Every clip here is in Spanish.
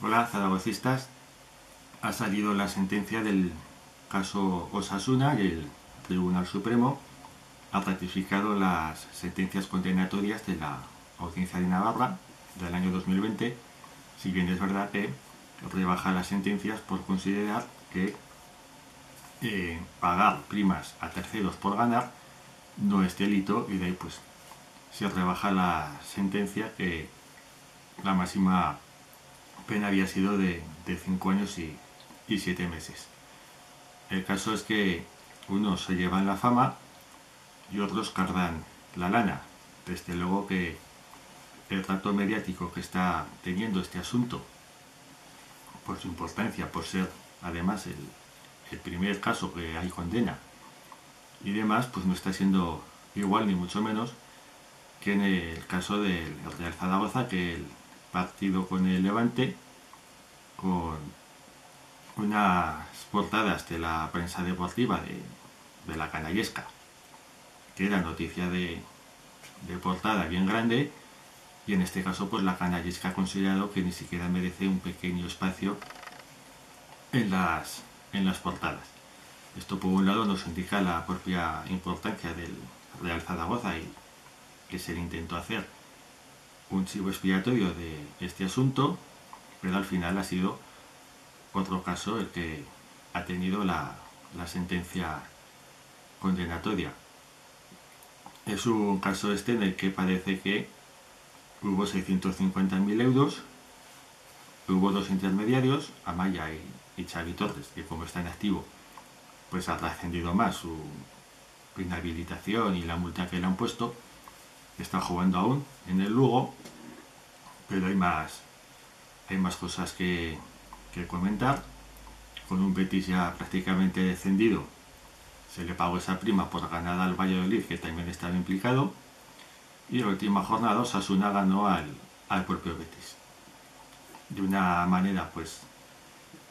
Hola, zaragocistas. Ha salido la sentencia del caso Osasuna y el Tribunal Supremo ha ratificado las sentencias condenatorias de la Audiencia de Navarra del año 2020, si bien es verdad que rebaja las sentencias por considerar que pagar primas a terceros por ganar no es delito, y de ahí pues se rebaja la sentencia, que la máxima pena había sido de 5 años y 7 meses. El caso es que unos se llevan la fama y otros cargan la lana. Desde luego que el trato mediático que está teniendo este asunto, por su importancia, por ser además el primer caso que hay condena y demás, pues no está siendo igual ni mucho menos que en el caso del Real Zaragoza, que el partido con el Levante, con unas portadas de la prensa deportiva de la canallesca, que era noticia de portada bien grande, y en este caso pues la canallesca ha considerado que ni siquiera merece un pequeño espacio en las portadas. Esto por un lado nos indica la propia importancia del Real Zaragoza y que se le intentó hacer un chivo expiatorio de este asunto, pero al final ha sido otro caso el que ha tenido la sentencia condenatoria. Es un caso este en el que parece que hubo 650.000 euros, hubo dos intermediarios, Amaya y Xavi Torres, que como está en activo, pues ha trascendido más su inhabilitación y la multa que le han puesto. Está jugando aún en el Lugo, pero hay más cosas que comentar. Con un Betis ya prácticamente descendido, se le pagó esa prima por ganar al Valladolid, que también estaba implicado, y en la última jornada Osasuna ganó al propio Betis. De una manera, pues,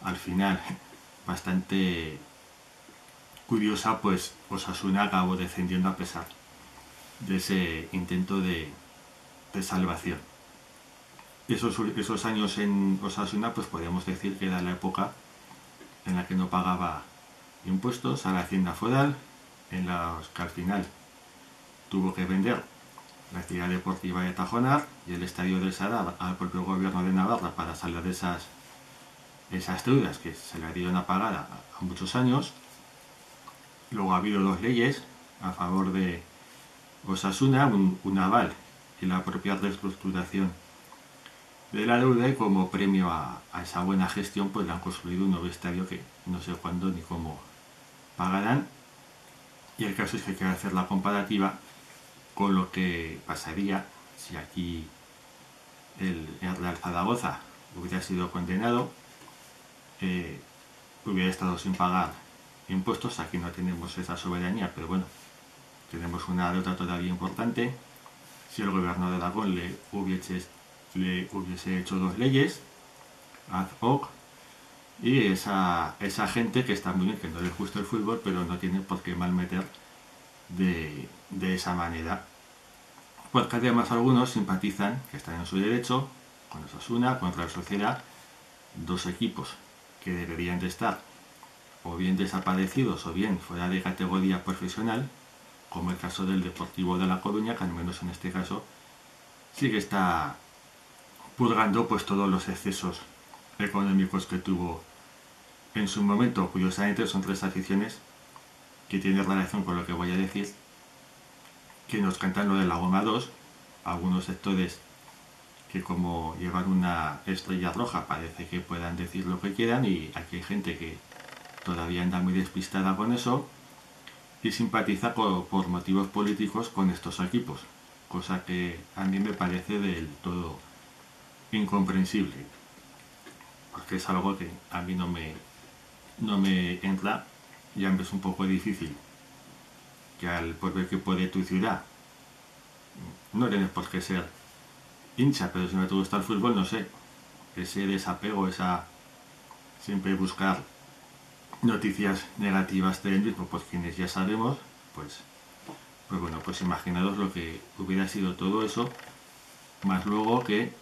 al final, bastante curiosa, pues Osasuna acabó descendiendo a pesar de ese intento de salvación. Esos años en Osasuna, pues podríamos decir que era la época en la que no pagaba impuestos a la hacienda foral, en los que al final tuvo que vender la actividad deportiva de Tajonar y el estadio del Sadar al propio gobierno de Navarra para salir de esas deudas que se le dieron a pagar a muchos años. Luego ha habido dos leyes a favor de Osasuna, un aval y la propia reestructuración de la deuda, y como premio a esa buena gestión pues le han construido un nuevo estadio que no sé cuándo ni cómo pagarán. Y el caso es que hay que hacer la comparativa con lo que pasaría si aquí el Real Zaragoza hubiera sido condenado, hubiera estado sin pagar impuestos. Aquí no tenemos esa soberanía, pero bueno, tenemos una deuda todavía importante. Si el gobierno de Aragón le hubiese hecho dos leyes ad hoc, y esa gente que está muy bien, que no les gusta el fútbol, pero no tiene por qué malmeter de esa manera, porque además algunos simpatizan, que están en su derecho, con Osasuna, con Real Sociedad, dos equipos que deberían de estar o bien desaparecidos o bien fuera de categoría profesional, como el caso del Deportivo de La Coruña, que al menos en este caso sí que está purgando pues todos los excesos económicos que tuvo en su momento. Curiosamente son tres aficiones que tienen relación con lo que voy a decir, que nos cantan lo de la goma 2, algunos sectores que como llevan una estrella roja parece que puedan decir lo que quieran, y aquí hay gente que todavía anda muy despistada con eso y simpatiza por motivos políticos con estos equipos, cosa que a mí me parece del todo incomprensible, porque es algo que a mí no me entra. Ya me es un poco difícil que al propio equipo de tu ciudad no tienes por qué ser hincha, pero si no te gusta el fútbol, no sé, ese desapego, esa siempre buscar noticias negativas del mismo, pues quienes ya sabemos, pues bueno, pues imaginaros lo que hubiera sido todo eso, más luego que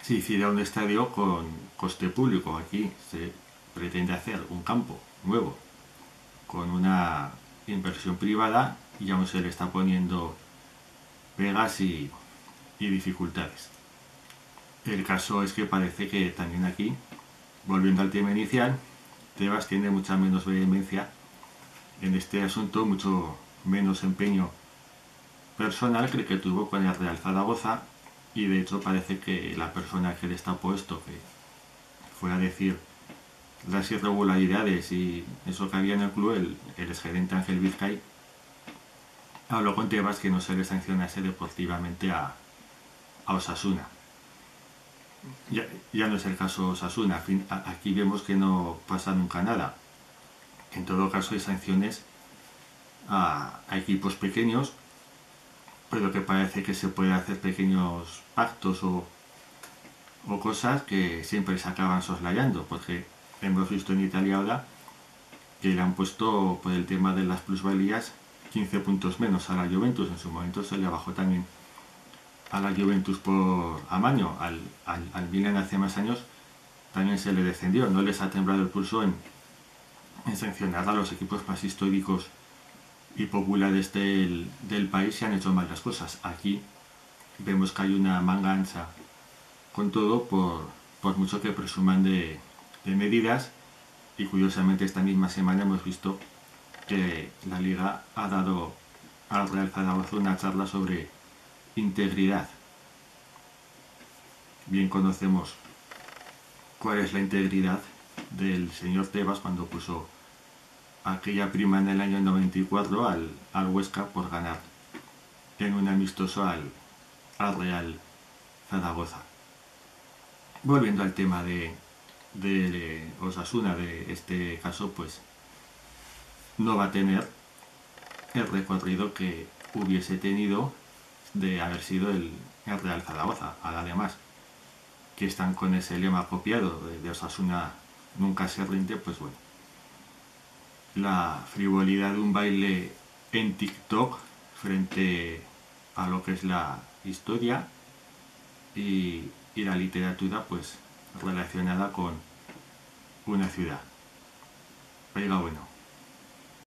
se hiciera un estadio con coste público. Aquí se pretende hacer un campo nuevo con una inversión privada y aún se le está poniendo pegas y dificultades. El caso es que parece que también aquí, volviendo al tema inicial, Tebas tiene mucha menos vehemencia en este asunto, mucho menos empeño personal que el que tuvo con el Real Zaragoza, y de hecho parece que la persona que le está puesto, que fue a decir las irregularidades y eso que había en el club, el exgerente Ángel Vizcay, habló con Tebas que no se le sancionase deportivamente a Osasuna. Ya no es el caso Osasuna, aquí vemos que no pasa nunca nada. En todo caso hay sanciones a equipos pequeños, pero que parece que se puede hacer pequeños pactos o cosas que siempre se acaban soslayando, porque hemos visto en Italia ahora que le han puesto por el tema de las plusvalías 15 puntos menos a la Juventus. En su momento se le bajó también a la Juventus por amaño, al Milan hace más años también se le descendió. No les ha temblado el pulso en sancionar a los equipos más históricos y populares del país si han hecho mal las cosas. Aquí vemos que hay una manga ancha con todo, por mucho que presuman de medidas, y curiosamente esta misma semana hemos visto que la Liga ha dado al Real Zaragoza una charla sobre integridad. Bien conocemos cuál es la integridad del señor Tebas cuando puso aquella prima en el año 94 al Huesca por ganar en un amistoso al Real Zaragoza. Volviendo al tema de Osasuna, de este caso, pues no va a tener el recorrido que hubiese tenido de haber sido el Real Zaragoza. Además, que están con ese lema copiado de Osasuna nunca se rinde, pues bueno, la frivolidad de un baile en TikTok frente a lo que es la historia y la literatura, pues relacionada con una ciudad. Oiga, bueno,